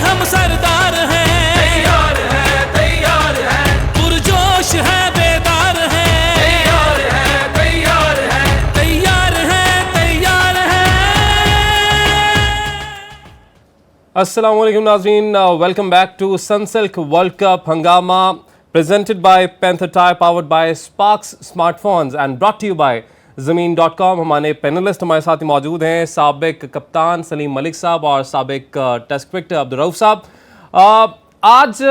हम सरदार हैं, तैयार है, पुरजोश है, बेदार है, तैयार है। अस्सलाम वालेकुम नाज़रीन, welcome back to Sunsilk World Cup हंगामा presented by Panther Tie, powered by Sparks Smartphones and brought to you by ज़मीन.com। हमारे पैनलिस्ट हमारे साथ ही मौजूद हैं, साबिक कप्तान सलीम मलिक साहब और साबिक टेस्ट क्रिकेटर अब्दुल रऊफ साहब। आज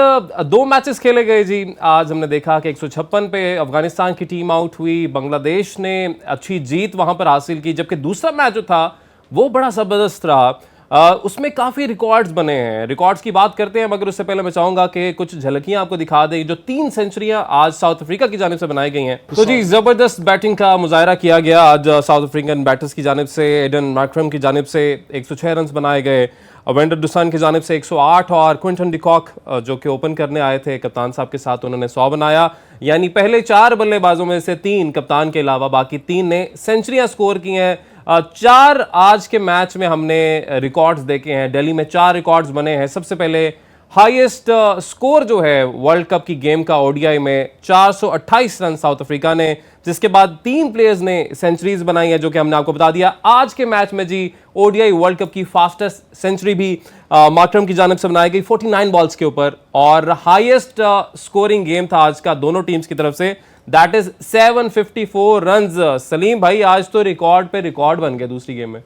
दो मैचेस खेले गए जी। आज हमने देखा कि 156 पे अफगानिस्तान की टीम आउट हुई, बांग्लादेश ने अच्छी जीत वहाँ पर हासिल की, जबकि दूसरा मैच जो था वो बड़ा ज़बरदस्त रहा। उसमें काफ़ी रिकॉर्ड्स बने हैं। रिकॉर्ड्स की बात करते हैं, मगर उससे पहले मैं चाहूँगा कि कुछ झलकियाँ आपको दिखा दें जो 3 सेंचुरियाँ आज साउथ अफ्रीका की जानिब से बनाई गई हैं। तो जी ज़बरदस्त बैटिंग का मुजाहरा किया गया आज साउथ अफ्रीकन बैटर्स की जानिब से। एडन मैक्रम की जानिब से 106 रन बनाए गए, वेंडर डुसान की जानिब से 108 और क्विंटन डिकॉक जो कि ओपन करने आए थे कप्तान साहब के साथ, उन्होंने 100 बनाया। यानी पहले 4 बल्लेबाजों में से 3 कप्तान के अलावा बाकी 3 ने सेंचुरियाँ स्कोर की हैं। 4 आज के मैच में हमने रिकॉर्ड्स देखे हैं। दिल्ली में 4 रिकॉर्ड्स बने हैं। सबसे पहले हाईएस्ट स्कोर जो है वर्ल्ड कप की गेम का ओडीआई में 428 रन साउथ अफ्रीका ने, जिसके बाद 3 प्लेयर्स ने सेंचुरीज बनाई है, जो कि हमने आपको बता दिया। आज के मैच में जी ओडीआई वर्ल्ड कप की फास्टेस्ट सेंचुरी भी मार्क्रम की जानिब से बनाई गई 49 बॉल्स के ऊपर, और हाईएस्ट स्कोरिंग गेम था आज का दोनों टीम्स की तरफ से, दैट इज 754 रन्स। सलीम भाई, आज तो रिकॉर्ड पे रिकॉर्ड बन गया दूसरी गेम में।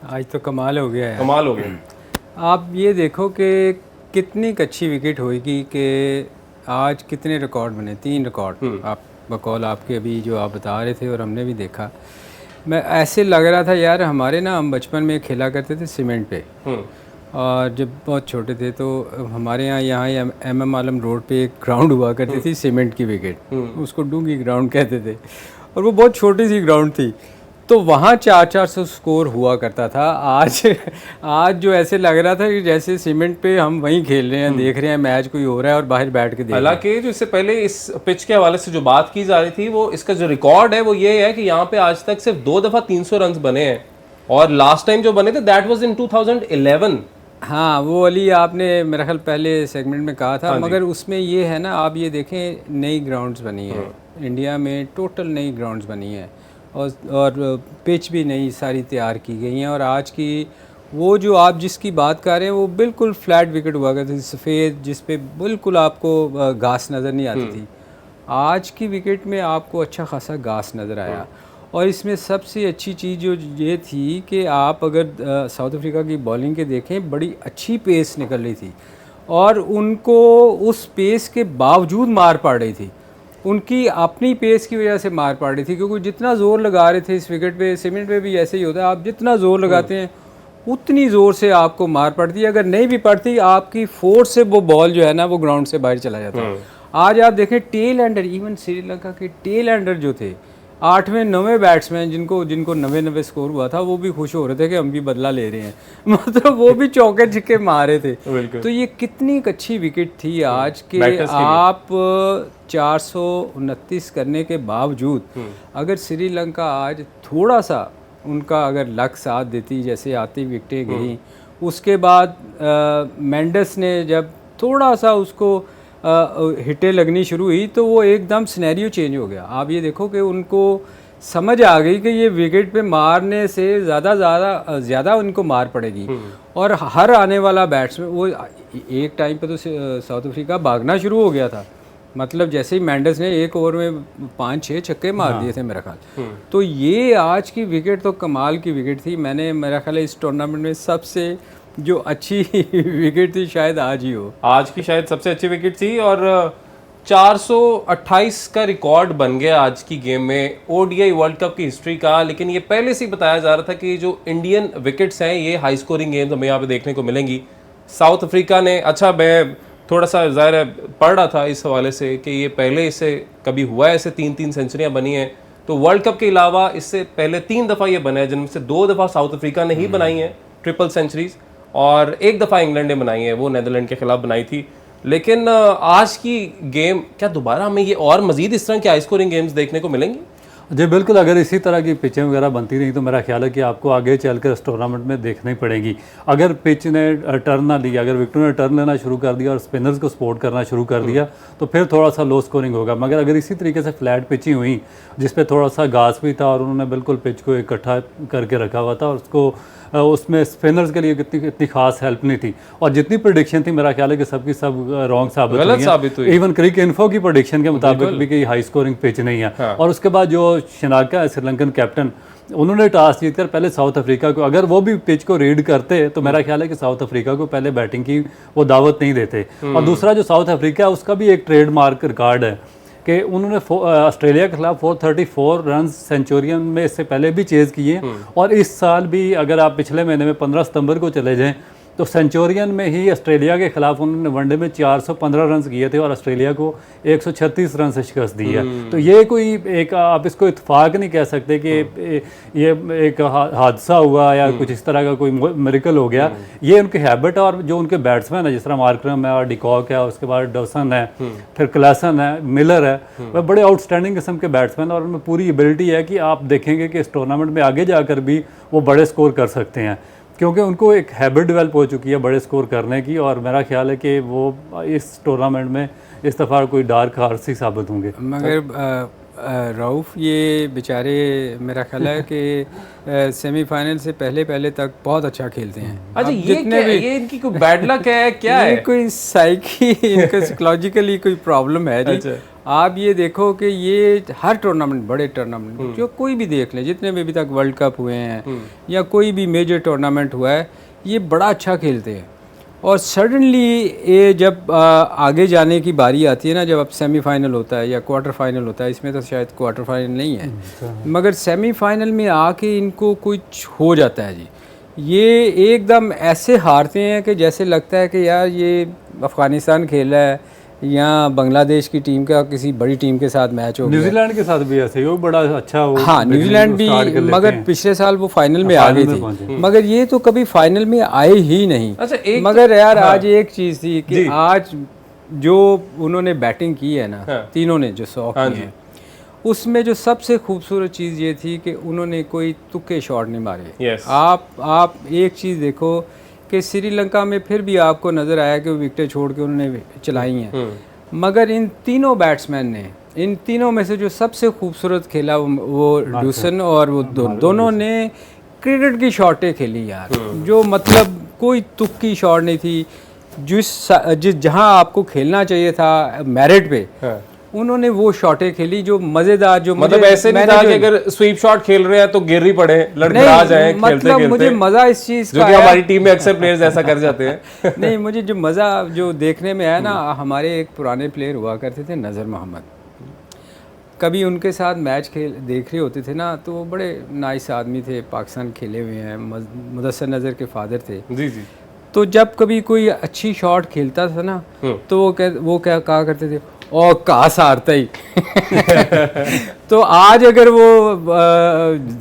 आज तो कमाल हो गया है। कमाल हो गया। आप ये देखो कि कितनी अच्छी विकेट होएगी कि आज कितने रिकॉर्ड बने, 3 रिकॉर्ड आप बकौल आपके अभी जो आप बता रहे थे और हमने भी देखा। मैं ऐसे लग रहा था यार, हमारे ना हम बचपन में खेला करते थे सीमेंट पे, और जब बहुत छोटे थे तो हमारे यहाँ एम आलम रोड पे एक ग्राउंड हुआ करती थी सीमेंट की विकेट, उसको डूंगी ग्राउंड कहते थे, और वो बहुत छोटी सी ग्राउंड थी, तो वहाँ 400 स्कोर हुआ करता था। आज जो ऐसे लग रहा था कि जैसे सीमेंट पे हम वहीं खेल रहे हैं, देख रहे हैं मैच कोई हो रहा है और बाहर बैठ के देख रहे हैं। हालांकि जो इससे पहले इस पिच के हवाले से जो बात की जा रही थी, वो इसका जो रिकॉर्ड है वो ये है कि यहाँ पे आज तक सिर्फ 2 दफ़ा 300 रन बने हैं, और लास्ट टाइम जो बने थे दैट वाज इन 2011। हाँ, वो वाली आपने मेरा ख्याल पहले सेगमेंट में कहा था। मगर उसमें ये है ना, आप ये देखें नई ग्राउंड्स बनी है इंडिया में, टोटल नई ग्राउंड्स बनी है, और पिच भी नई सारी तैयार की गई हैं। और आज की वो जो आप जिसकी बात कर रहे हैं वो बिल्कुल फ्लैट विकेट हुआ करती थी, सफ़ेद, जिस पे बिल्कुल आपको घास नज़र नहीं आती थी। आज की विकेट में आपको अच्छा खासा घास नज़र आया। और इसमें सबसे अच्छी चीज़ जो ये थी कि आप अगर साउथ अफ्रीका की बॉलिंग के देखें, बड़ी अच्छी पेस निकल रही थी, और उनको उस पेस के बावजूद मार पड़ रही थी। उनकी अपनी पेस की वजह से मार पड़ रही थी, क्योंकि जितना ज़ोर लगा रहे थे इस विकेट पे, सीमेंट पे भी ऐसे ही होता है, आप जितना ज़ोर लगाते हैं उतनी ज़ोर से आपको मार पड़ती है। अगर नहीं भी पड़ती, आपकी फोर्स से वो बॉल जो है ना वो ग्राउंड से बाहर चला जाता है। आज आप देखें टेल एंडर, इवन श्रीलंका के टेल एंडर जो थे, 8वें 9वें बैट्समैन जिनको 90 स्कोर हुआ था, वो भी खुश हो रहे थे कि हम भी बदला ले रहे हैं। मतलब वो भी चौके छिक्के मारे थे। तो ये कितनी अच्छी विकेट थी आज के आप 429 करने के बावजूद अगर श्रीलंका आज थोड़ा सा उनका अगर लक साथ देती, जैसे आती विकेटें गई, उसके बाद मेंडस ने जब थोड़ा सा उसको हिटें लगनी शुरू हुई, तो वो एकदम सिनेरियो चेंज हो गया। आप ये देखो कि उनको समझ आ गई कि ये विकेट पे मारने से ज़्यादा उनको मार पड़ेगी, और हर आने वाला बैट्समैन, वो एक टाइम पे तो साउथ अफ्रीका भागना शुरू हो गया था। मतलब जैसे ही मेंडस ने एक ओवर में 5-6 छक्के मार दिए थे मेरा ख्याल। तो ये आज की विकेट तो कमाल की विकेट थी। मैंने मेरा ख्याल इस टूर्नामेंट में सबसे जो अच्छी विकेट थी शायद आज ही हो। आज की शायद सबसे अच्छी विकेट थी, और 428 का रिकॉर्ड बन गया आज की गेम में ओडीआई वर्ल्ड कप की हिस्ट्री का। लेकिन ये पहले से ही बताया जा रहा था कि जो इंडियन विकेट्स हैं ये हाई स्कोरिंग गेम्स हमें यहाँ पे देखने को मिलेंगी। साउथ अफ्रीका ने, अच्छा मैं थोड़ा सा ज़ाहिर है पढ़ रहा था इस हवाले से कि ये पहले इससे कभी हुआ है, ऐसे 3-3 सेंचुरियाँ बनी हैं, तो वर्ल्ड कप के अलावा इससे पहले 3 दफ़ा ये बना है, जिनमें से 2 दफ़ा साउथ अफ्रीका ने ही बनाई हैं ट्रिपल सेंचुरीज, और 1 दफ़ा इंग्लैंड ने बनाई है, वो नीदरलैंड के खिलाफ बनाई थी। लेकिन आज की गेम क्या दोबारा हमें ये और मज़ीद इस तरह के हाई स्कोरिंग गेम्स देखने को मिलेंगी? जी बिल्कुल, अगर इसी तरह की पिचें वगैरह बनती रही तो मेरा ख्याल है कि आपको आगे चलकर इस टूर्नामेंट में देखनी पड़ेगी। अगर पिच ने टर्न ना लिया, अगर विकेटों ने टर्न लेना शुरू कर दिया और स्पिनर्स को सपोर्ट करना शुरू कर दिया तो फिर थोड़ा सा लो स्कोरिंग होगा। मगर अगर इसी तरीके से फ्लैट पिचिंग हुई जिस पे थोड़ा सा घास भी था और उन्होंने बिल्कुल पिच को इकट्ठा करके रखा हुआ था और उसको उसमें स्पिनर्स के लिए इतनी खास हेल्प नहीं थी और जितनी प्रेडिक्शन थी मेरा ख्याल है कि सबकी सब रॉन्ग साबित हुई। इवन क्रिक इन्फो की प्रेडिक्शन के मुताबिक भी कि हाई स्कोरिंग पिच नहीं है। हाँ। और उसके बाद जो शनाका है श्रीलंकन कैप्टन, उन्होंने टॉस जीतकर पहले साउथ अफ्रीका को, अगर वो भी पिच को रीड करते तो मेरा ख्याल है कि साउथ अफ्रीका को पहले बैटिंग की वो दावत नहीं देते। और दूसरा जो साउथ अफ्रीका है उसका भी एक ट्रेडमार्क रिकॉर्ड है कि उन्होंने ऑस्ट्रेलिया के खिलाफ 434 रन सेंचुरियन में इससे पहले भी चेज़ किए और इस साल भी अगर आप पिछले महीने में 15 सितंबर को चले जाएं तो सेंचुरियन में ही ऑस्ट्रेलिया के खिलाफ उन्होंने वनडे में 415 रन किए थे और ऑस्ट्रेलिया को 136 रन से शिकस्त दी है। तो ये कोई एक आप इसको इत्तेफाक नहीं कह सकते कि ये एक हादसा हुआ या कुछ इस तरह का कोई मिरेकल हो गया। ये उनकी हैबिट और जो उनके बैट्समैन है जिस तरह मार्करम है और डिकॉक है, उसके बाद डॉसन है, फिर क्लासन है, मिलर है, वह बड़े आउटस्टैंडिंग किस्म के बैट्समैन और उनमें पूरी एबिलिटी है कि आप देखेंगे कि इस टूर्नामेंट में आगे जाकर भी वो बड़े स्कोर कर सकते हैं क्योंकि उनको एक हैबिट डेवलप हो चुकी है बड़े स्कोर करने की। और मेरा ख्याल है कि वो इस टूर्नामेंट में इस दफ़ा कोई डार्क हार्स ही साबित होंगे। मगर रऊफ़ ये बेचारे मेरा ख्याल है कि सेमीफाइनल से पहले तक बहुत अच्छा खेलते हैं। अच्छा, ये इनकी कोई बैड लक है क्या है? कोई साइकी इनका साइकोलॉजिकली कोई प्रॉब्लम है जी। अच्छा। आप ये देखो कि ये हर टूर्नामेंट, बड़े टूर्नामेंट जो कोई भी देख लें, जितने में अभी तक वर्ल्ड कप हुए हैं या कोई भी मेजर टूर्नामेंट हुआ है, ये बड़ा अच्छा खेलते हैं। और सडनली ये जब आगे जाने की बारी आती है ना, जब अब सेमीफाइनल होता है या क्वार्टर फाइनल होता है, इसमें तो शायद क्वार्टर फाइनल नहीं है, मगर सेमीफाइनल में आके इनको कुछ हो जाता है जी। ये एकदम ऐसे हारते हैं कि जैसे लगता है कि यार ये अफ़गानिस्तान खेल रहा है या बांग्लादेश की टीम का किसी बड़ी टीम के साथ मैच हो गया। न्यूजीलैंड के साथ भी ऐसे ही, वो बड़ा अच्छा हो। हाँ, न्यूजीलैंड भी, मगर पिछले साल वो फाइनल में आ गई थी, मगर ये तो कभी फाइनल में आए ही नहीं। अच्छा, मगर यार आज एक चीज़ थी कि आज जो उन्होंने बैटिंग की है ना, तीनों ने जो 100 किए हैं, उसमें जो सबसे खूबसूरत चीज़ ये थी कि उन्होंने कोई तुक्के शॉट नहीं मारे। आप एक चीज़ देखो कि श्रीलंका में फिर भी आपको नज़र आया कि वो विकेटें छोड़ के उन्होंने चलाई हैं, मगर इन तीनों बैट्समैन ने, इन तीनों में से जो सबसे खूबसूरत खेला वो डूसन और वो दोनों ने क्रिकेट की शॉटें खेली यार, जो मतलब कोई तुक्की शॉट नहीं थी। जिस जहां आपको खेलना चाहिए था मेरिट पे, उन्होंने वो शॉटें खेली जो मजेदार, जो मतलब ऐसे नहीं था कि अगर स्वीप शॉट खेल रहे हैं तो गिर ही पड़े, लड़खड़ा जाए खेलते खेलते। मुझे मजा इस चीज का, जो कि हमारी टीम में अक्सर प्लेयर्स ऐसा कर जाते हैं। नहीं, मुझे जो मजा जो देखने में आया ना, हमारे एक पुराने प्लेयर हुआ करते थे नज़र मोहम्मद, कभी उनके साथ मैच देख रहे होते थे ना, तो वो बड़े नाइस आदमी थे, पाकिस्तान खेले हुए हैं, मुदस्सर नज़र के फादर थे जी। तो जब कभी कोई अच्छी शॉट खेलता था ना, तो वो क्या कहा करते थे, और कहा सारता ही। तो आज अगर वो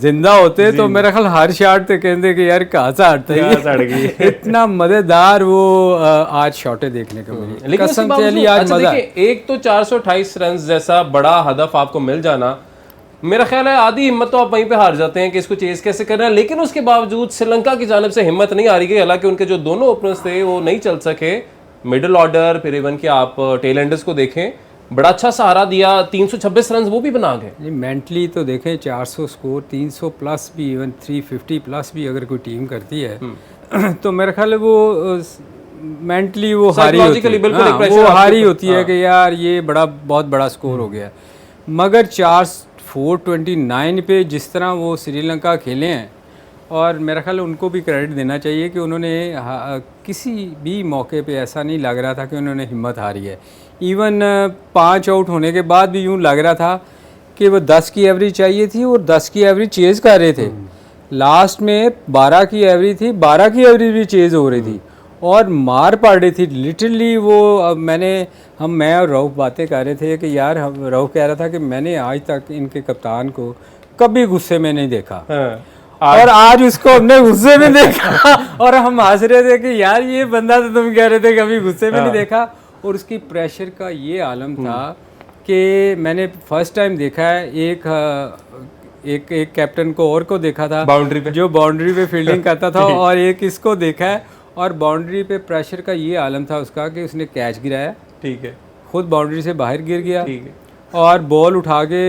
जिंदा होते तो मेरा ख्याल हर शॉट से कहते कि यार कहा सारता ही। इतना मजेदार वो आज शॉटें देखने को मिली। लेकिन कसम से अली आज मजा। एक तो 428 रन जैसा बड़ा हदफ आपको मिल जाना, मेरा ख्याल है आधी हिम्मत तो आप वहीं पे हार जाते हैं कि इसको चेज कैसे करना है। लेकिन उसके बावजूद श्रीलंका की जानिब से हिम्मत नहीं आ रही है, हालांकि उनके जो दोनों ओपनर्स थे वो नहीं चल सके। मिडिल ऑर्डर, फिर इवन कि आप टेल एंडर्स को देखें, बड़ा अच्छा सहारा दिया, 326 रन वो भी बना गए। मेंटली तो देखें 400 स्कोर, 300 प्लस भी, इवन 350 प्लस भी अगर कोई टीम करती है तो मेरा ख्याल है वो मेंटली वो हारी होती है। बिल्कुल एक प्रेशर हारी होती है कि यार ये बहुत बड़ा स्कोर हो गया। मगर 429 पे जिस तरह वो श्रीलंका खेले हैं, और मेरा ख्याल उनको भी क्रेडिट देना चाहिए कि उन्होंने किसी भी मौके पे ऐसा नहीं लग रहा था कि उन्होंने हिम्मत हारी है। इवन 5 आउट होने के बाद भी यूँ लग रहा था कि वो 10 की एवरेज चाहिए थी और 10 की एवरेज चेज़ कर रहे थे। लास्ट में 12 की एवरेज थी, 12 की एवरेज भी चेज़ हो रही थी और मार पड़ रही थी लिटरली। वो मैं और रऊफ़ बातें कर रहे थे कि यार रऊफ़ कह रहा था कि मैंने आज तक इनके कप्तान को कभी गुस्से में नहीं देखा, और आज उसको हमने गुस्से में देखा और हम हंस रहे थे कि यार ये बंदा तो तुम कह रहे थे कभी गुस्से में नहीं देखा। और उसकी प्रेशर का ये आलम था कि मैंने फर्स्ट टाइम देखा है एक कैप्टन को और को देखा था बाउंड्री पे, जो बाउंड्री पे फील्डिंग करता था, और एक इसको देखा है, और बाउंड्री पे प्रेशर का ये आलम था उसका कि उसने कैच गिराया, ठीक है, खुद बाउंड्री से बाहर गिर गया, ठीक है, और बॉल उठा के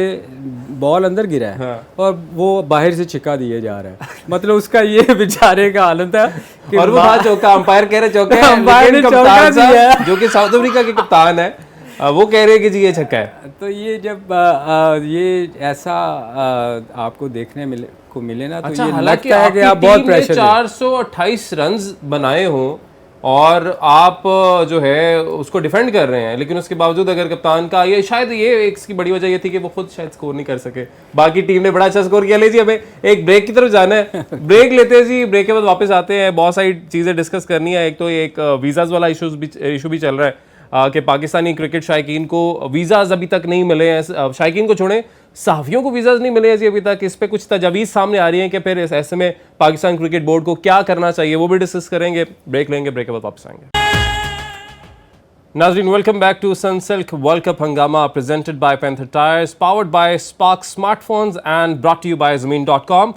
बॉल अंदर गिरा है, हाँ। और वो बाहर से छिका दिए जा रहा है। मतलब उसका ये बेचारे का हालत था कि और वो था चौका, अंपायर कह रहे चौका है, अंपायर ने लेकिन चौका कप्तान साहब, दिया है। जो कि साउथ अफ्रीका के कप्तान है, वो कह रहे हैं कि जी ये छक्का है। तो ये जब ये ऐसा आपको देखने को मिले ना, तो अच्छा, ये हालांकि लगता है कि आपकी आप बहुत टीम ने प्रेशर 428 रन्स बनाए हों और आप जो है उसको डिफेंड कर रहे हैं, लेकिन उसके बावजूद अगर कप्तान का ये शायद ये इसकी बड़ी वजह ये थी कि वो खुद शायद स्कोर नहीं कर सके, बाकी टीम ने बड़ा अच्छा स्कोर किया। ले जी हमें एक ब्रेक की तरफ जाना है, ब्रेक लेते हैं जी, ब्रेक के बाद वापस आते हैं, बहुत सारी चीज़ें डिस्कस करनी है। एक तो एक वीज़ाज़ वाला इशू भी चल रहा है कि पाकिस्तानी क्रिकेट शायकीन को वीज़ाज़ अभी तक नहीं मिले हैं, शायकीन को छोड़ें सहाफ़ियों को वीज़ाज़ नहीं मिले हैं जी अभी तक। इस पर कुछ तजावीज़ सामने आ रही हैं कि फिर ऐसे में पाकिस्तान क्रिकेट बोर्ड को क्या करना चाहिए, वो भी डिस्कस करेंगे। ब्रेक लेंगे, ब्रेक के बाद वापस आएंगे। नाज़रीन, welcome back to Sunsilk World Cup हंगामा presented by Panther Tyres, powered by Spark smartphones and brought you by ज़मीन.com।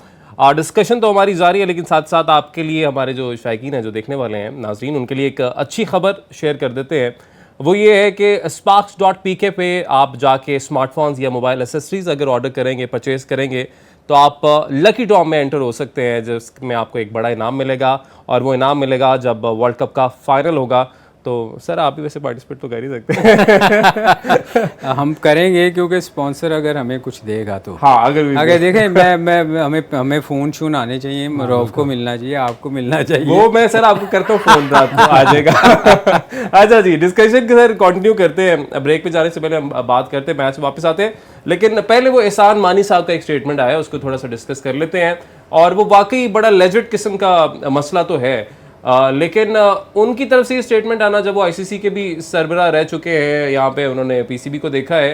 डिस्कशन तो हमारी जारी है, लेकिन साथ साथ आपके लिए हमारे जो शायकीन हैं, जो देखने वाले हैं नाज़रीन, उनके लिए एक अच्छी खबर शेयर कर देते हैं। वो ये है कि sparks.pk पे आप जाके स्मार्टफोन्स या मोबाइल एसेसरीज़ अगर ऑर्डर करेंगे, परचेज़ करेंगे, तो आप लकी ड्रॉ में एंटर हो सकते हैं, जिसमें आपको एक बड़ा इनाम मिलेगा, और वो इनाम मिलेगा जब वर्ल्ड कप का फाइनल होगा। तो सर आप भी वैसे पार्टिसिपेट तो कर ही सकते हैं। हम करेंगे, क्योंकि स्पॉन्सर अगर हमें कुछ देगा तो हाँ, अगर देखें हमें फ़ोन शून आने चाहिए, रौफ को मिलना चाहिए, आपको मिलना चाहिए। वो मैं सर आपको करता हूँ फ़ोन, रात को आ जाएगा। अच्छा जी, डिस्कशन के सर कंटिन्यू करते हैं। ब्रेक पे जाने से पहले हम बात करते हैं, मैच वापस आते हैं, लेकिन पहले वो एहसान मानी साहब का एक स्टेटमेंट आया, उसको थोड़ा सा डिस्कस कर लेते हैं। और वो वाकई बड़ा लेजिट किस्म का मसला तो है, लेकिन उनकी तरफ से ये स्टेटमेंट आना, जब वो आईसीसी के भी सरबराह रह चुके हैं, यहाँ पे उन्होंने पीसीबी को देखा है।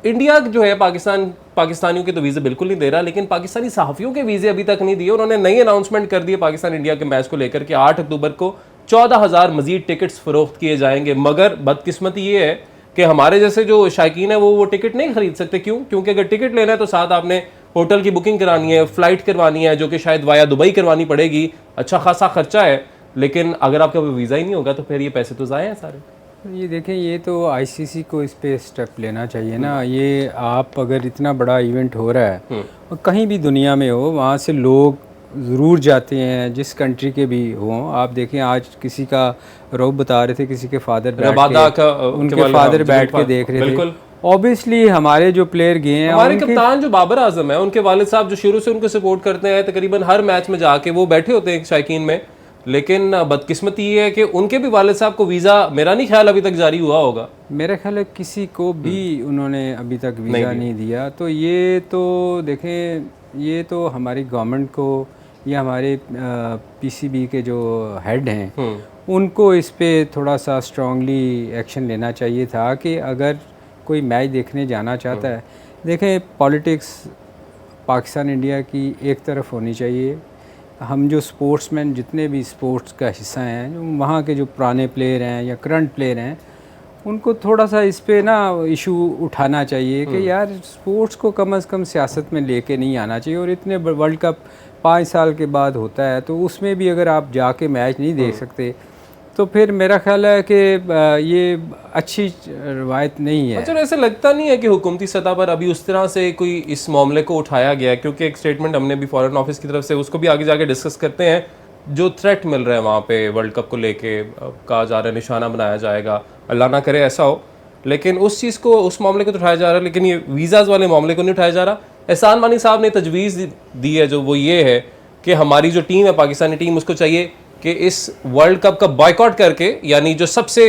इंडिया जो है पाकिस्तानियों के तो वीज़े बिल्कुल नहीं दे रहा, लेकिन पाकिस्तानी सहाफ़ियों के वीज़े अभी तक नहीं दिए। उन्होंने नई अनाउंसमेंट कर दी है पाकिस्तान इंडिया के मैच को लेकर कि 8 अक्टूबर को 14,000 मजीद टिकट्स फ़रोख्त किए जाएंगे। मगर बदकिस्मती ये है कि हमारे जैसे जो शायकीन है वो टिकट नहीं खरीद सकते। क्यों? क्योंकि अगर टिकट लेना है तो साथ आपने होटल की बुकिंग करानी है, फ़्लाइट करवानी है, जो कि शायद वाया दुबई करवानी पड़ेगी, अच्छा खासा खर्चा है। लेकिन अगर आपका वीज़ा ही नहीं होगा तो फिर ये पैसे तो ज़ाया हैं सारे। ये देखें, ये तो आईसीसी को इस पे स्टेप लेना चाहिए ना। ये आप अगर इतना बड़ा इवेंट हो रहा है और कहीं भी दुनिया में हो, वहाँ से लोग ज़रूर जाते हैं, जिस कंट्री के भी हों। आप देखें, आज किसी का रोब बता रहे थे, किसी के फादर उनके फादर बैठ के देख रहे थे। ऑब्वियसली हमारे जो प्लेयर गए हैं, हमारे कप्तान जो बाबर आजम है, उनके वालिद साहब जो शुरू से उनको सपोर्ट करते हैं, तकरीबन हर मैच में जाके वो बैठे होते हैं शायकीन में। लेकिन बदकिस्मती ये है कि उनके भी वालिद साहब को वीज़ा, मेरा नहीं ख्याल अभी तक जारी हुआ होगा। मेरा ख्याल है किसी को भी उन्होंने अभी तक वीज़ा नहीं दिया। तो ये तो देखें, ये तो हमारी गवर्नमेंट को या हमारे पीसीबी के जो हेड हैं उनको इस पे थोड़ा सा स्ट्रांगली एक्शन लेना चाहिए था कि अगर कोई मैच देखने जाना चाहता है, देखें, पॉलिटिक्स पाकिस्तान इंडिया की एक तरफ होनी चाहिए। हम जो स्पोर्ट्समैन, जितने भी स्पोर्ट्स का हिस्सा हैं, जो वहाँ के जो पुराने प्लेयर हैं या करंट प्लेयर हैं, उनको थोड़ा सा इस पे ना इशू उठाना चाहिए कि यार स्पोर्ट्स को कम से कम सियासत में लेके नहीं आना चाहिए। और इतने वर्ल्ड कप 5 साल के बाद होता है, तो उसमें भी अगर आप जाके मैच नहीं देख सकते तो फिर मेरा ख्याल है कि ये अच्छी रवायत नहीं है। अच्छा, ऐसा लगता नहीं है कि हुकूमती सतह पर अभी उस तरह से कोई इस मामले को उठाया गया? क्योंकि एक स्टेटमेंट हमने भी फॉरेन ऑफिस की तरफ से, उसको भी आगे जाके डिस्कस करते हैं। जो थ्रेट मिल रहा है वहाँ पे वर्ल्ड कप को लेके, कहा जा रहा है निशाना बनाया जाएगा, अल्लाह ना करे ऐसा हो, लेकिन उस चीज़ को, उस मामले को तो उठाया जा रहा है, लेकिन ये वीज़ाज़ वाले मामले को नहीं उठाया जा रहा। एहसान मानी साहब ने तजवीज़ दी है, जो वो ये है कि हमारी जो टीम है, पाकिस्तानी टीम, उसको चाहिए कि इस वर्ल्ड कप का बॉयकॉट करके, यानी जो सबसे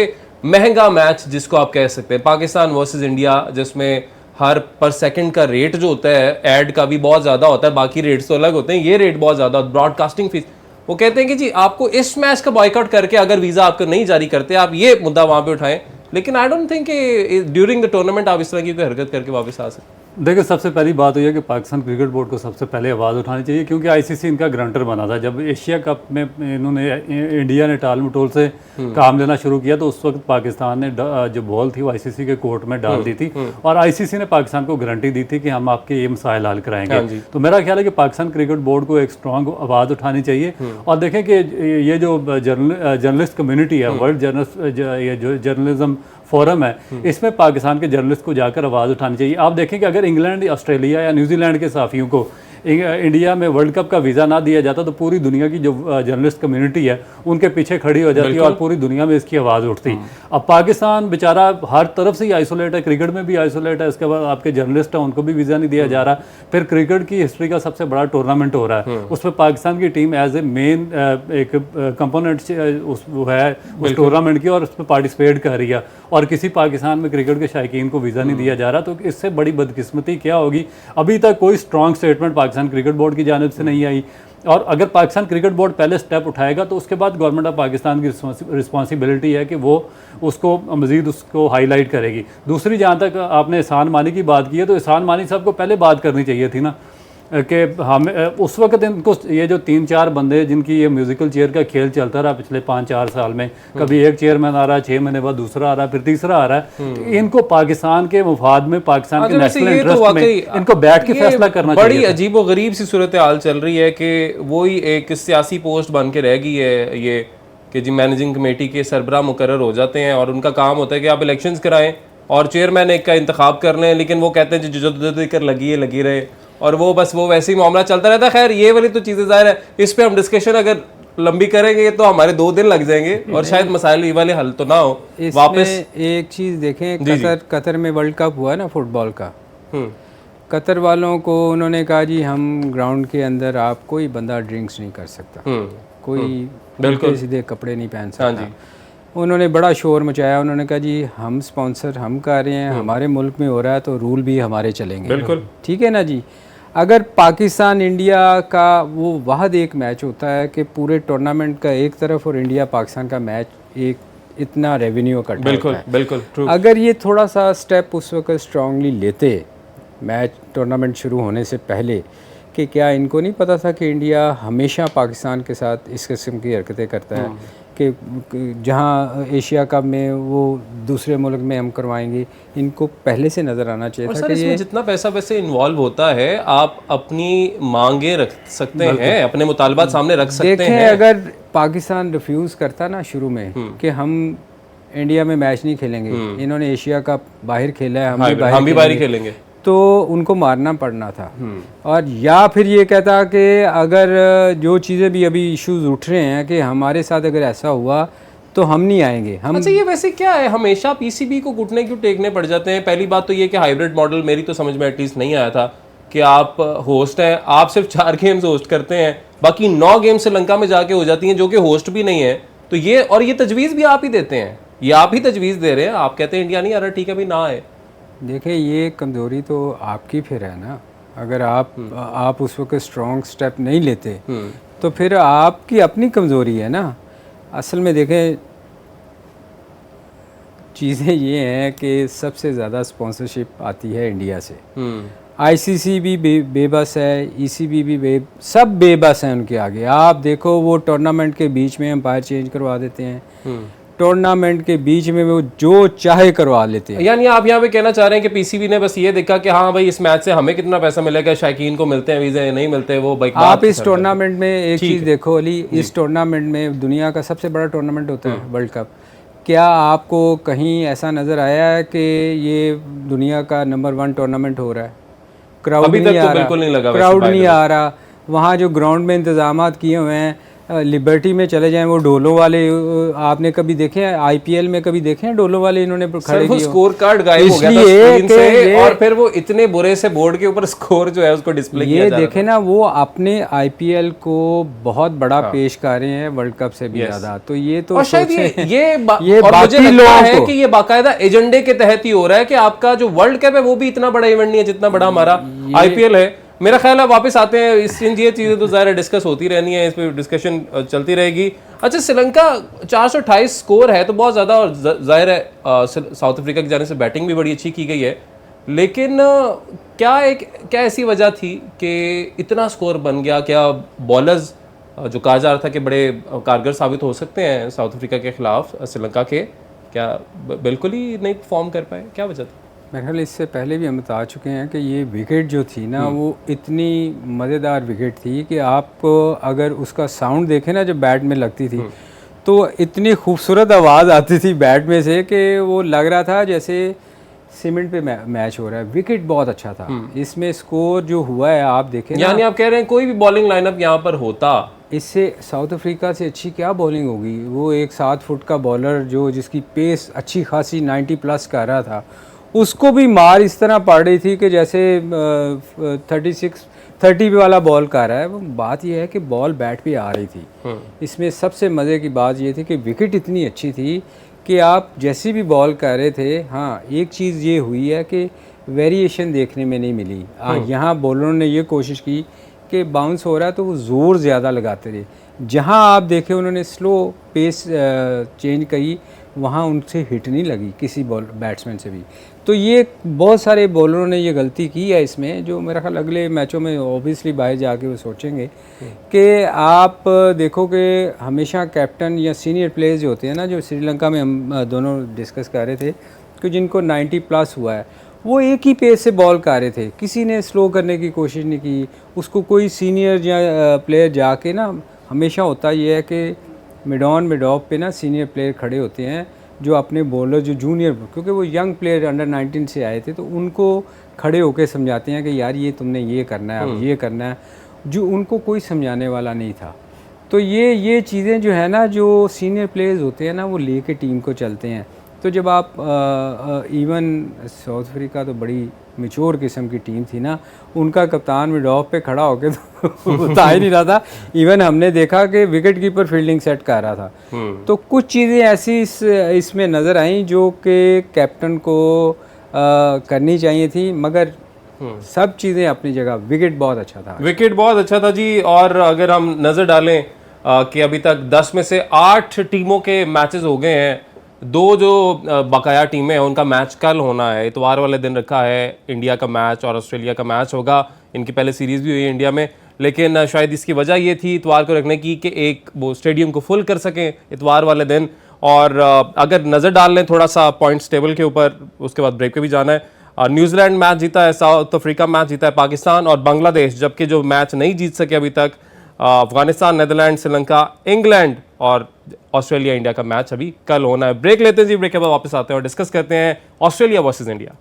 महंगा मैच जिसको आप कह सकते हैं, पाकिस्तान वर्सेस इंडिया, जिसमें हर पर सेकंड का रेट जो होता है, ऐड का भी बहुत ज़्यादा होता है, बाकी रेट्स तो अलग होते हैं, ये रेट बहुत ज़्यादा, ब्रॉडकास्टिंग फीस, वो कहते हैं कि जी आपको इस मैच का बॉयकॉट करके अगर वीज़ा आपको नहीं जारी करते, आप ये मुद्दा वहाँ पे उठाएं। लेकिन आई डोंट थिंक कि ड्यूरिंग द टूर्नामेंट आप इस तरह की कोई हरकत करके वापस आ सकते। देखिए, सबसे पहली बात हुई है कि पाकिस्तान क्रिकेट बोर्ड को सबसे पहले आवाज़ उठानी चाहिए, क्योंकि आईसीसी इनका ग्रांटर बना था। जब एशिया कप में इन्होंने इंडिया ने टाल मटोल से काम लेना शुरू किया, तो उस वक्त पाकिस्तान ने जो बॉल थी वो आईसीसी के कोर्ट में डाल दी थी, और आईसीसी ने पाकिस्तान को गारंटी दी थी कि हम आपके ये मसाइल हल कराएंगे। तो मेरा ख्याल है कि पाकिस्तान क्रिकेट बोर्ड को एक स्ट्रॉन्ग आवाज़ उठानी चाहिए। और देखें कि ये जो जर्नलिस्ट कम्युनिटी है, वर्ल्ड जर्नलिज्म फोरम है, इसमें पाकिस्तान के जर्नलिस्ट को जाकर आवाज़ उठानी चाहिए। आप देखें कि अगर इंग्लैंड, ऑस्ट्रेलिया या न्यूजीलैंड के सहाफ़ियों को इंडिया में वर्ल्ड कप का वीज़ा ना दिया जाता, तो पूरी दुनिया की जो जर्नलिस्ट कम्युनिटी है उनके पीछे खड़ी हो जाती है और पूरी दुनिया में इसकी आवाज़ उठती। अब पाकिस्तान बेचारा हर तरफ से ही आइसोलेट है, क्रिकेट में भी आइसोलेट है, इसके बाद आपके जर्नलिस्ट हैं उनको भी वीज़ा नहीं दिया जा रहा। फिर क्रिकेट की हिस्ट्री का सबसे बड़ा टूर्नामेंट हो रहा है, उसमें पाकिस्तान की टीम एज ए मेन एक कंपोनेंट है उस टूर्नामेंट की, और उसमें पार्टिसिपेट कर रही है, और किसी पाकिस्तान में क्रिकेट के शायकीन को वीज़ा नहीं दिया जा रहा। तो इससे बड़ी बदकिस्मती क्या होगी? अभी तक कोई strong statement Pakistan cricket board की जानिब से नहीं आई, और अगर पाकिस्तान क्रिकेट बोर्ड पहले स्टेप उठाएगा तो उसके बाद गवर्नमेंट ऑफ पाकिस्तान की रिस्पॉन्सिबिलिटी है कि वो उसको मज़ीद उसको हाईलाइट करेगी। दूसरी, जहाँ तक आपने एहसान मानी की बात की है, तो एहसान मानी साहब को पहले बात करनी चाहिए थी ना, कि हमें उस वक्त इनको ये जो 3-4 बंदे जिनकी ये म्यूजिकल चेयर का खेल चलता रहा पिछले 5-4 साल में, कभी एक चेयरमैन आ रहा है, 6 महीने बाद दूसरा आ रहा है, फिर तीसरा आ रहा है, तो इनको पाकिस्तान के मफाद में, पाकिस्तान के नेशनल इंटरेस्ट में इनको बैठ के फैसला करना चाहिए। बड़ी अजीब व गरीब सी सूरत हाल चल रही है कि वही एक सियासी पोस्ट बन के रह गई है ये, कि जी मैनेजिंग कमेटी के सरबराह मुकर्रर हो जाते हैं और उनका काम होता है कि आप इलेक्शंस कराएं और चेयरमैन एक का इंतखाब कर लें, लेकिन वो कहते हैं जो कर लगी रहे, और वो बस वो वैसे ही मामला चलता रहता है। खैर, ये वाली तो चीज़ें ज़ाहिर है, इस पे हम डिस्कशन अगर लंबी करेंगे तो हमारे 2 दिन लग जाएंगे और शायद मसाइल ये वाले हल तो ना हो। वापस एक चीज़ देखें, कतर में वर्ल्ड कप हुआ ना फुटबॉल का, कतर वालों को उन्होंने कहा जी हम ग्राउंड के अंदर आप कोई बंदा ड्रिंक्स नहीं कर सकता, कोई बिल्कुल सीधे कपड़े नहीं पहन सकता। उन्होंने बड़ा शोर मचाया, उन्होंने कहा जी हम स्पॉन्सर हम कर रहे हैं, हमारे मुल्क में हो रहा है तो रूल भी हमारे चलेंगे। बिल्कुल ठीक है ना जी। अगर पाकिस्तान इंडिया का वो वाहद एक मैच होता है कि पूरे टूर्नामेंट का एक तरफ और इंडिया पाकिस्तान का मैच एक इतना रेवेन्यू इकट्ठा होता है। बिल्कुल अगर ये थोड़ा सा स्टेप उस वक्त स्ट्रांगली लेते मैच टूर्नामेंट शुरू होने से पहले, कि क्या इनको नहीं पता था कि इंडिया हमेशा पाकिस्तान के साथ इस किस्म की हरकतें करता है कि जहां एशिया कप में वो दूसरे मुल्क में हम करवाएंगे, इनको पहले से नज़र आना चाहिए था कि ये जितना पैसा वैसे इन्वॉल्व होता है आप अपनी मांगे रख सकते हैं, अपने मुतालबात सामने रख सकते हैं। देखें, अगर पाकिस्तान रिफ्यूज़ करता ना शुरू में कि हम इंडिया में मैच नहीं खेलेंगे, इन्होंने एशिया कप बाहर खेला है, हम भी बाहर खेलेंगे, तो उनको मारना पड़ना था। और या फिर ये कहता कि अगर जो चीज़ें भी अभी इश्यूज उठ रहे हैं कि हमारे साथ अगर ऐसा हुआ तो हम नहीं आएंगे। हम अच्छा, ये वैसे क्या है, हमेशा पीसीबी को घुटने क्यों टेकने पड़ जाते हैं? पहली बात तो ये कि हाइब्रिड मॉडल मेरी तो समझ में एटलीस्ट नहीं आया था कि आप होस्ट हैं, आप सिर्फ 4 गेम्स होस्ट करते हैं, बाकी 9 गेम श्रीलंका में जाके हो जाती हैं जो कि होस्ट भी नहीं है। तो ये और ये तजवीज़ भी आप ही देते हैं, ये आप ही तजवीज़ दे रहे हैं, आप कहते हैं इंडिया नहीं आ रहा, ठीक है भी ना आए। देखिए, ये कमज़ोरी तो आपकी फिर है ना, अगर आप उस वक्त स्ट्रॉन्ग स्टेप नहीं लेते तो फिर आपकी अपनी कमज़ोरी है ना। असल में देखें, चीज़ें ये हैं कि सबसे ज़्यादा स्पॉन्सरशिप आती है इंडिया से। आईसीसी भी बेबस है, ईसीबी भी सब बेबस हैं उनके आगे। आप देखो, वो टूर्नामेंट के बीच में एम्पायर चेंज करवा देते हैं, टूर्नामेंट के बीच में वो जो चाहे करवा लेते हैं। यानी आप यहाँ पे कहना चाह रहे हैं कि पीसीबी ने बस ये देखा कि हाँ भाई इस मैच से हमें कितना पैसा मिलेगा, शायकीन को मिलते हैं वीज़े नहीं मिलते, वो आप इस टूर्नामेंट में एक चीज़ देखो अली, इस टूर्नामेंट में दुनिया का सबसे बड़ा टूर्नामेंट होता है वर्ल्ड कप। क्या आपको कहीं ऐसा नज़र आया है कि ये दुनिया का नंबर 1 टूर्नामेंट हो रहा है? क्राउड नहीं आ रहा, क्राउड नहीं आ रहा। वहाँ जो ग्राउंड में इंतजाम किए हुए हैं, लिबर्टी में चले जाएं, वो डोलों वाले आपने कभी देखे हैं? आईपीएल में कभी देखे हैं डोलों वाले इन्होंने खड़े किए? स्कोर कार्ड गायब हो गया था स्क्रीन से, और फिर वो इतने बुरे से बोर्ड के ऊपर स्कोर जो है उसको डिस्प्ले किया जा रहा था। ये देखे ना, वो अपने आईपीएल को बहुत बड़ा पेश कर रहे हैं वर्ल्ड कप से भी ज्यादा। तो ये तो शायद ये मुझे लगता है कि ये बाकायदा एजेंडे के तहत ही हो रहा है कि आपका जो वर्ल्ड कप है वो भी इतना बड़ा इवेंट नहीं है जितना बड़ा हमारा आईपीएल है। मेरा ख्याल है वापस आते हैं ये चीज़ें तो ज़ाहिर डिस्कस होती रहनी है, इस पर डिस्कशन चलती रहेगी। अच्छा, श्रीलंका 428 स्कोर है तो बहुत ज़्यादा, और ज़ाहिर है साउथ अफ्रीका की जाने से बैटिंग भी बड़ी अच्छी की गई है, लेकिन क्या ऐसी वजह थी कि इतना स्कोर बन गया? क्या बॉलर्स जो कहा जा रहा था कि बड़े कारगर साबित हो सकते हैं साउथ अफ्रीका के खिलाफ श्रीलंका के, क्या बिल्कुल ही नहीं परफॉर्म कर पाए? क्या वजह थी? मेरे ख्याल इससे पहले भी हम बता चुके हैं कि ये विकेट जो थी ना वो इतनी मज़ेदार विकेट थी कि आप अगर उसका साउंड देखें ना जब बैट में लगती थी तो इतनी खूबसूरत आवाज़ आती थी बैट में से कि वो लग रहा था जैसे सीमेंट पे मैच हो रहा है। विकेट बहुत अच्छा था। इसमें स्कोर जो हुआ है आप देखें ना, यानी आप कह रहे हैं कोई भी बॉलिंग लाइनअप यहाँ पर होता, इससे साउथ अफ्रीका से अच्छी क्या बॉलिंग होगी। वो एक 7 फुट का बॉलर जो जिसकी पेस अच्छी खासी 90 प्लस कर रहा था, उसको भी मार इस तरह पड़ रही थी कि जैसे 30 वाला बॉल कर रहा है। वो बात यह है कि बॉल बैट पे आ रही थी। इसमें सबसे मज़े की बात ये थी कि विकेट इतनी अच्छी थी कि आप जैसी भी बॉल कर रहे थे, हाँ एक चीज़ ये हुई है कि वेरिएशन देखने में नहीं मिली। यहाँ बॉलरों ने ये कोशिश की कि बाउंस हो रहा है तो वो ज़ोर ज़्यादा लगाते रहे। जहाँ आप देखें उन्होंने स्लो पेस चेंज करी, वहाँ उनसे हिट नहीं लगी किसी बैट्समैन से भी। तो ये बहुत सारे बॉलरों ने ये गलती की है इसमें, जो मेरा ख्याल अगले मैचों में ऑब्वियसली बाहर जाके वो सोचेंगे कि आप देखो कि हमेशा कैप्टन या सीनियर प्लेयर्स जो होते हैं ना, जो श्रीलंका में हम दोनों डिस्कस कर रहे थे कि जिनको 90 प्लस हुआ है, वो एक ही पेस से बॉल कर रहे थे। किसी ने स्लो करने की कोशिश नहीं की। उसको कोई सीनियर या प्लेयर जाके ना, हमेशा होता ये है कि मिड ऑन मिड ऑफ पे ना सीनियर प्लेयर खड़े होते हैं जो अपने बॉलर जो जूनियर, क्योंकि वो यंग प्लेयर अंडर 19 से आए थे, तो उनको खड़े होकर समझाते हैं कि यार ये तुमने ये करना है, अब ये करना है, जो उनको कोई समझाने वाला नहीं था। तो ये चीज़ें जो है ना, जो सीनियर प्लेयर्स होते हैं ना, वो लेके टीम को चलते हैं। तो जब आप इवन साउथ अफ्रीका तो बड़ी मेच्योर किस्म की टीम थी ना, उनका कप्तान मिड ऑफ पे खड़ा होके तो बता ही नहीं रहा था। इवन हमने देखा कि विकेट कीपर फील्डिंग सेट कर रहा था। तो कुछ चीज़ें ऐसी इसमें नज़र आई जो कि कैप्टन को करनी चाहिए थी, मगर सब चीज़ें अपनी जगह। विकेट बहुत अच्छा था। विकेट बहुत अच्छा था जी। और अगर हम नज़र डालें कि अभी तक 10 में से 8 टीमों के मैचेस हो गए हैं। 2 जो बकाया टीमें हैं उनका मैच कल होना है, इतवार वाले दिन रखा है। इंडिया का मैच और ऑस्ट्रेलिया का मैच होगा। इनकी पहले सीरीज़ भी हुई है इंडिया में, लेकिन शायद इसकी वजह ये थी इतवार को रखने की कि एक वो स्टेडियम को फुल कर सकें इतवार वाले दिन। और अगर नज़र डाल लें थोड़ा सा पॉइंट्स टेबल के ऊपर, उसके बाद ब्रेक पे भी जाना है। न्यूजीलैंड मैच जीता है, साउथ अफ्रीका मैच जीता है, पाकिस्तान और बांग्लादेश, जबकि जो मैच नहीं जीत सके अभी तक अफगानिस्तान, नेदरलैंड, श्रीलंका, इंग्लैंड और ऑस्ट्रेलिया इंडिया का मैच अभी कल होना है। ब्रेक लेते हैं जी, ब्रेक के बाद वापस आते हैं और डिस्कस करते हैं Australia versus India.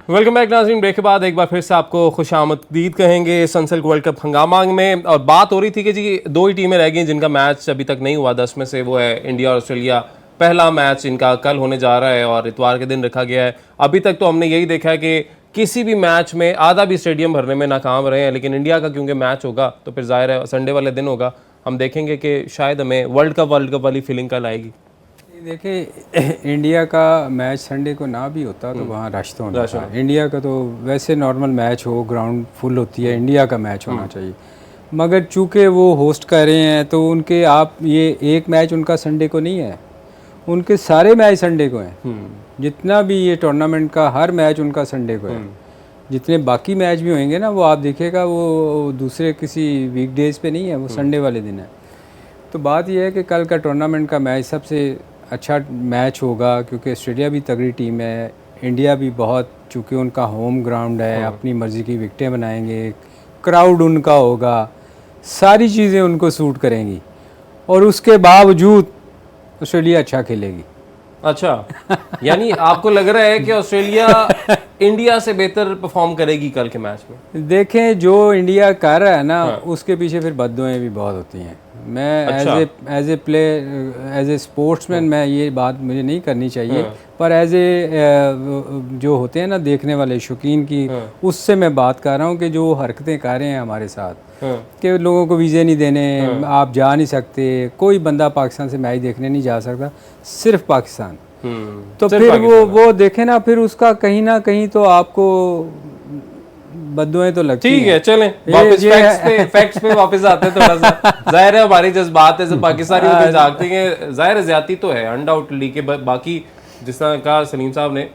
Welcome back नाज़रीन। ब्रेक के बाद एक बार फिर से आपको खुशामदीद कहेंगे सनसिल्क वर्ल्ड कप हंगामा में। और बात हो रही थी कि जी 2 ही टीमें रह गई जिनका मैच अभी तक नहीं हुआ 10 में से, वो है इंडिया और ऑस्ट्रेलिया। पहला मैच इनका कल होने जा रहा है और इतवार के दिन रखा गया है। अभी तक तो हमने यही देखा है कि किसी भी मैच में आधा भी स्टेडियम भरने में नाकाम रहे हैं, लेकिन इंडिया का क्योंकि मैच होगा तो फिर जाहिर है संडे वाले दिन होगा। हम देखेंगे कि शायद हमें वर्ल्ड कप वाली फीलिंग कल आएगी। देखिए, इंडिया का मैच संडे को ना भी होता तो वहाँ रश तो होना था। इंडिया का तो वैसे नॉर्मल मैच हो, ग्राउंड फुल होती है, इंडिया का मैच होना चाहिए। मगर चूँकि वो होस्ट कर रहे हैं तो उनके आप ये एक मैच उनका संडे को नहीं है, उनके सारे मैच संडे को हैं। जितना भी ये टूर्नामेंट का हर मैच उनका संडे को है। जितने बाकी मैच भी होंगे ना, वो आप देखिएगा वो दूसरे किसी वीकडेज पे नहीं है, वो संडे वाले दिन है। तो बात यह है कि कल का टूर्नामेंट का मैच सबसे अच्छा मैच होगा, क्योंकि ऑस्ट्रेलिया भी तगड़ी टीम है, इंडिया भी बहुत, चूँकि उनका होम ग्राउंड है, अपनी मर्ज़ी की विकटें बनाएंगे, क्राउड उनका होगा, सारी चीज़ें उनको सूट करेंगी और उसके बावजूद ऑस्ट्रेलिया अच्छा खेलेगी। अच्छा, यानी आपको लग रहा है कि ऑस्ट्रेलिया इंडिया से बेहतर परफॉर्म करेगी कल के मैच में? देखें, जो इंडिया कर रहा है ना, उसके पीछे फिर बद्दुआएं भी बहुत होती हैं। मैं as a player, as a sportsman, मैं ये बात मुझे नहीं करनी चाहिए, पर एज ए जो होते हैं ना देखने वाले शौकीन की, उससे मैं बात कर रहा हूँ कि जो हरकतें कर रहे हैं हमारे साथ, कि लोगों को वीज़े नहीं देने, आप जा नहीं सकते, कोई बंदा पाकिस्तान से मैच देखने नहीं जा सकता, सिर्फ पाकिस्तान। तो फिर वो देखें ना, फिर उसका कहीं ना कहीं तो आपको बद्दुआएं तो लगती हैं। ठीक है, चलें वापस फैक्ट्स पे वापस आते हैं थोड़ा सा। जाहिर है हमारी जज्बात है, पाकिस्तानी जागते हैं, जाहिर है ज्यादती तो है अनडाउटली, कि बाकी जिस तरह कहा सलीम साहब ने,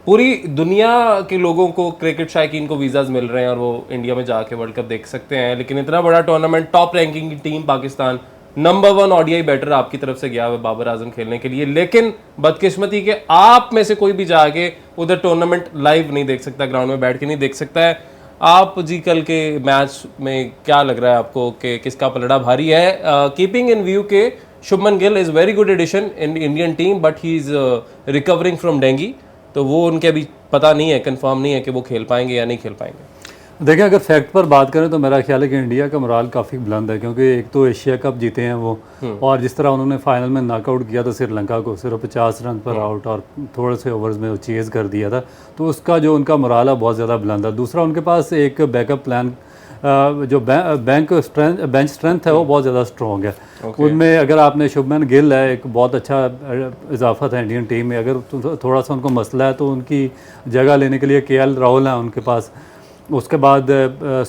पूरी दुनिया के लोगों को, क्रिकेट शायकीन को वीज़ाज मिल रहे हैं और वो इंडिया में जाके वर्ल्ड कप देख सकते हैं। लेकिन इतना बड़ा टूर्नामेंट, टॉप रैंकिंग की team Pakistan, number 1 ODI batter आपकी तरफ से गया हुआ बाबर आजम खेलने के लिए, लेकिन बदकिस्मती के आप में से कोई भी जाके उधर टूर्नामेंट लाइव नहीं देख सकता, ग्राउंड में बैठ के नहीं देख सकता है। आप जी कल के मैच में क्या लग रहा है आपको कि किसका पलड़ा भारी है? कीपिंग इन व्यू के Shubman Gill is very good addition in Indian team, but he is recovering from dengue, तो वो उनके अभी पता नहीं है, कंफर्म नहीं है कि वो खेल पाएंगे या नहीं खेल पाएंगे। देखिए, अगर फैक्ट पर बात करें तो मेरा ख्याल है कि इंडिया का मोराल काफ़ी बुलंद है, क्योंकि एक तो एशिया कप जीते हैं वो, और जिस तरह उन्होंने फाइनल में नॉकआउट किया था श्रीलंका को सिर्फ 50 रन पर आउट और थोड़े से ओवर्स में वो चेज़ कर दिया था, तो उसका जो उनका मोराल है बहुत ज़्यादा बुलंद है। दूसरा, उनके पास एक बैकअप प्लान, जो बेंच स्ट्रेंथ है वो बहुत ज़्यादा स्ट्रॉन्ग है। उनमें अगर आपने शुभमन गिल है, एक बहुत अच्छा इजाफा था इंडियन टीम में, अगर थोड़ा सा उनको मसला है तो उनकी जगह लेने के लिए KL राहुल है उनके पास, उसके बाद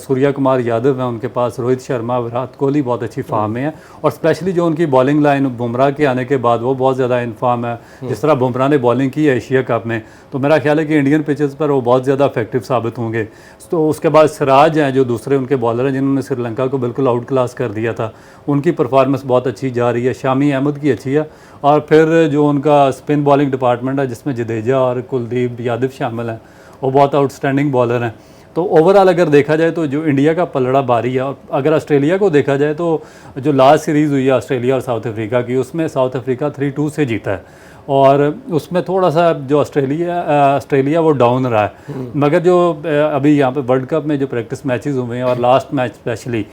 सूर्या कुमार यादव है उनके पास, रोहित शर्मा, विराट कोहली बहुत अच्छी फॉर्म में है, और स्पेशली जो उनकी बॉलिंग लाइन बुमराह के आने के बाद वो बहुत ज़्यादा इन फॉर्म है। जिस तरह बुमराह ने बॉलिंग की है एशिया कप में, तो मेरा ख्याल है कि इंडियन पिचेस पर वो बहुत ज़्यादा इफेक्टिव साबित होंगे। तो उसके बाद सिराज हैं जो दूसरे उनके बॉलर हैं, जिन्होंने श्रीलंका को बिल्कुल आउट क्लास कर दिया था, उनकी परफॉर्मेंस बहुत अच्छी जा रही है। शामी अहमद की अच्छी है, और फिर जो उनका स्पिन बॉलिंग डिपार्टमेंट है जिसमें जडेजा और कुलदीप यादव शामिल हैं, वो बहुत आउटस्टैंडिंग बॉलर हैं। तो ओवरऑल अगर देखा जाए तो जो इंडिया का पलड़ा भारी है। और अगर ऑस्ट्रेलिया को देखा जाए तो जो लास्ट सीरीज़ हुई है ऑस्ट्रेलिया और साउथ अफ्रीका की, उसमें साउथ अफ्रीका 3-2 से जीता है, और उसमें थोड़ा सा जो ऑस्ट्रेलिया वो डाउन रहा है। मगर जो अभी यहाँ पे वर्ल्ड कप में जो प्रैक्टिस मैचेस हुए हैं और लास्ट मैच स्पेशली,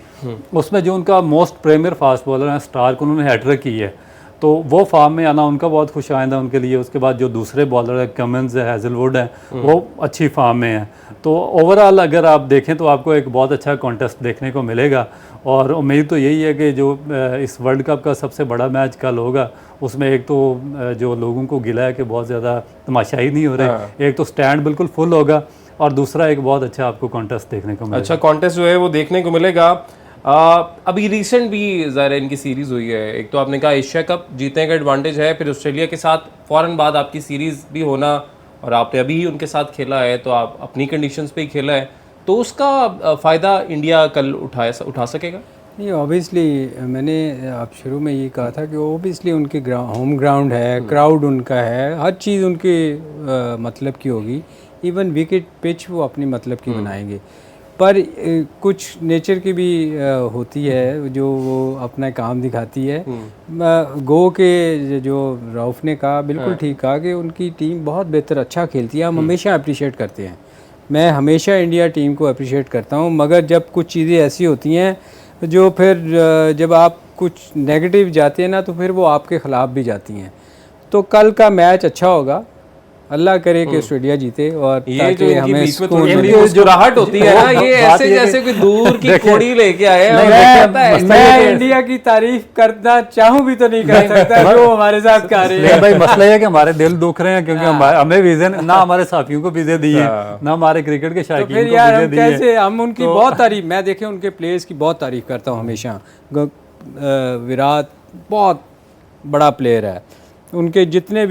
उसमें जो उनका मोस्ट प्रीमियर फास्ट बॉलर है स्टार्क, उन्होंने हैट्रिक की है, तो वो फॉर्म में आना उनका बहुत खुश आइंदा उनके लिए। उसके बाद जो दूसरे बॉलर है, कमिंस है, हैजलवुड है, वो अच्छी फॉर्म में है। तो ओवरऑल अगर आप देखें तो आपको एक बहुत अच्छा कॉन्टेस्ट देखने को मिलेगा, और उम्मीद तो यही है कि जो इस वर्ल्ड कप का सबसे बड़ा मैच कल होगा, उसमें एक तो जो लोगों को गिला है कि बहुत ज़्यादा तमाशाई नहीं हो रहे, एक तो स्टैंड बिल्कुल फुल होगा, और दूसरा एक बहुत अच्छा आपको कॉन्टेस्ट देखने को मिलेगा। अच्छा कॉन्टेस्ट जो है वो देखने को मिलेगा। अभी रिसेंट भी ज़ाहिर इनकी सीरीज़ हुई है, एक तो आपने कहा एशिया कप जीतने का एडवांटेज है, फिर ऑस्ट्रेलिया के साथ फ़ौरन बाद आपकी सीरीज़ भी होना, और आपने अभी ही उनके साथ खेला है, तो आप अपनी कंडीशंस पे ही खेला है, तो उसका फ़ायदा इंडिया कल उठा सकेगा? नहीं, ऑब्वियसली मैंने आप शुरू में ये कहा था कि ऑब्वियसली उनके होम ग्राउंड है, क्राउड उनका है, हर चीज़ उनके मतलब की होगी, इवन विकेट पिच वो अपनी मतलब की बनाएंगे। पर कुछ नेचर की भी होती है जो वो अपना काम दिखाती है। गो के जो रऊफ ने कहा बिल्कुल ठीक कहा कि उनकी टीम बहुत बेहतर अच्छा खेलती है, हम हमेशा अप्रिशिएट करते हैं, मैं हमेशा इंडिया टीम को अप्रिशिएट करता हूँ। मगर जब कुछ चीज़ें ऐसी होती हैं जो फिर जब आप कुछ नेगेटिव जाते हैं ना, तो फिर वो आपके ख़िलाफ़ भी जाती हैं। तो कल का मैच अच्छा होगा, अल्लाह करे कि ऑस्ट्रेलिया जीते, और ये जो हमें बीच में थोड़ी मुस्कुराहट होती है ना, ये ऐसे जैसे कोई दूर की कोड़ी लेके आए हैं। मैं इंडिया की तारीफ करना चाहूँ भी तो नहीं कर सकता जो हमारे साथ कर रहे हैं। भाई मसला है कि हमारे दिल दुख रहे हैं, क्योंकि हमें वीज़े ना हमारे साथियों को वीज़े दिए, ना हमारे क्रिकेट के शायकीन को वीज़े दिए। कैसे हम उनकी बहुत तारीफ, मैं देखे उनके प्लेयर्स की बहुत तारीफ करता हूँ हमेशा। विराट बहुत बड़ा प्लेयर है, उनके जितने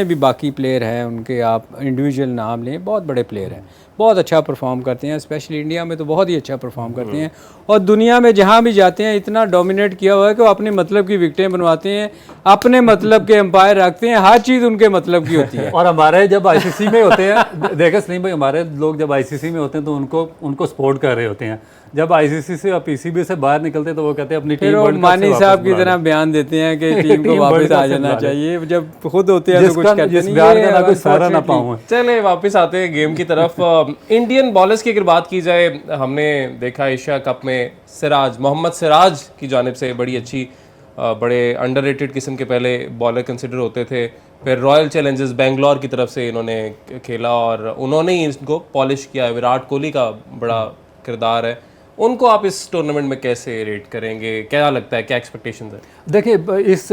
भी बाकी प्लेयर हैं उनके आप इंडिविजुअल नाम लें, बहुत बड़े प्लेयर हैं, बहुत अच्छा परफॉर्म करते हैं, स्पेशली इंडिया में तो बहुत ही अच्छा परफॉर्म करते हैं, और दुनिया में जहाँ भी जाते हैं इतना डोमिनेट किया हुआ है कि वो अपने मतलब की विकेटें बनवाते हैं, अपने मतलब के एम्पायर रखते हैं, हर चीज़ उनके मतलब की होती है। और हमारे जब ICC में होते हैं, देखे सलीम भाई, हमारे लोग जब ICC में होते हैं तो उनको सपोर्ट कर रहे होते हैं, जब ICC से और PCB से बाहर निकलते तो वो कहते हैं अपनी टीम वर्ल्ड कप मानी साहब की तरह बयान देते हैं कि टीम को वापस आ जाना चाहिए, जब खुद होते हैं तो कुछ कहते नहीं। चले वापस आते हैं गेम की तरफ। इंडियन बॉलर्स की अगर बात की जाए, हमने देखा एशिया कप में मोहम्मद सिराज की जानिब से बड़ी अच्छी, बड़े अंडररेटेड किस्म के पहले बॉलर कंसिडर होते थे, फिर रॉयल चैलेंजर्स बेंगलोर की तरफ से इन्होंने खेला और उन्होंने ही इसको पॉलिश किया। विराट कोहली का बड़ा किरदार है, उनको आप इस टूर्नामेंट में कैसे रेट करेंगे, क्या लगता है, क्या एक्सपेक्टेशंस है? देखिए इस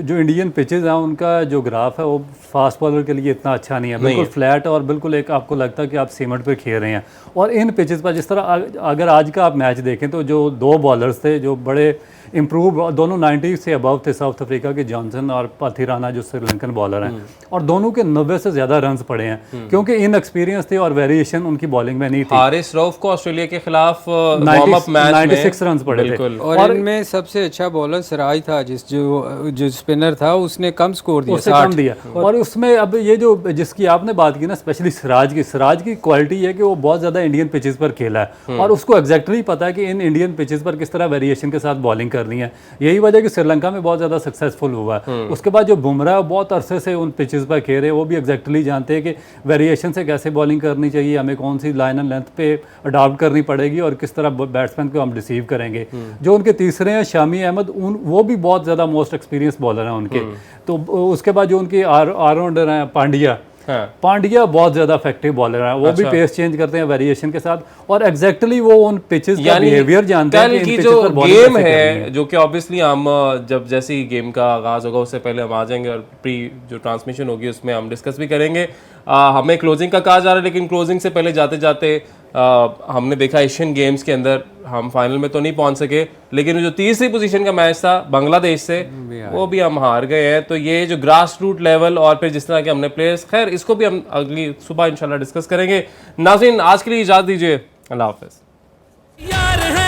जो इंडियन पिचेस हैं उनका जो ग्राफ है वो फास्ट बॉलर के लिए इतना अच्छा नहीं है, बिल्कुल फ्लैट और बिल्कुल एक आपको लगता है कि आप सीमेंट पे खेल रहे हैं। और इन पिचेस पर जिस तरह अगर आज का आप मैच देखें तो जो दो बॉलर्स थे जो बड़े इम्प्रूव, दोनों 90 से अबव थे, साउथ अफ्रीका के जॉनसन और पाथिराना जो श्रीलंकन बॉलर हैं, और दोनों के 90 से ज़्यादा रन्स पड़े हैं क्योंकि इन एक्सपीरियंस थे और वेरिएशन उनकी बॉलिंग में नहीं थी। हारिस रऊफ को ऑस्ट्रेलिया के खिलाफ वार्म अप मैच में 96 रन्स पड़े थे। और इनमें सबसे अच्छा बॉलर सिराज था, जो स्पिनर था उसने कम स्कोर दिया, उससे कम दिया। और उसमें अब ये जो जिसकी आपने बात की ना, स्पेशली सिराज की क्वालिटी है कि वो बहुत ज़्यादा इंडियन पिचेस पर खेला है और उसको एग्जैक्टली पता है कि इन इंडियन पिचेस पर किस तरह वेरिएशन के साथ बॉलिंग करनी है। यही वजह कि श्रीलंका में बहुत ज़्यादा सक्सेसफुल हुआ है। उसके बाद जो बुमराह बहुत अरसे से उन पिचेस पर खेल रहे हैं, वो भी एग्जैक्टली जानते हैं कि वेरिएशन से कैसे बॉलिंग करनी चाहिए, हमें कौन सी लाइन एंड लेंथ पे अडॉप्ट करनी पड़ेगी और किस तरह बैट्समैन को हम रिसीव करेंगे। जो उनके तीसरे हैं शामी अहमद, वो भी बहुत ज़्यादा मोस्ट एक्सपीरियंस बॉलर हैं उनके। तो उसके बाद जो उनके ऑलराउंडर हैं पांड्या बहुत ज़्यादा इफेक्टिव बॉलर है, वो भी पेस चेंज करते हैं वेरिएशन के साथ और एग्जैक्टली वो उन पिचेस का बिहेवियर जानते हैं कि इन पिचेस पर बॉलिंग गेम है, जो कि ऑब्वियसली हम जब जैसे ही गेम का आगाज होगा उससे पहले हम आ जाएंगे और प्री जो ट्रांसमिशन होगी उसमें हम डिस्कस भी करेंगे। हमें क्लोजिंग का कहा जा रहा है, लेकिन क्लोजिंग से पहले जाते जाते हमने देखा एशियन गेम्स के अंदर हम फाइनल में तो नहीं पहुंच सके, लेकिन जो तीसरी पोजीशन का मैच था बांग्लादेश से वो भी हम हार गए हैं। तो ये जो ग्रास रूट लेवल और फिर जिस तरह के हमने प्लेयर्स, खैर इसको भी हम अगली सुबह इंशाल्लाह डिस्कस करेंगे। नाज़रीन आज के लिए इजाज़त दीजिए, अल्लाह हाफ़िज़। यार है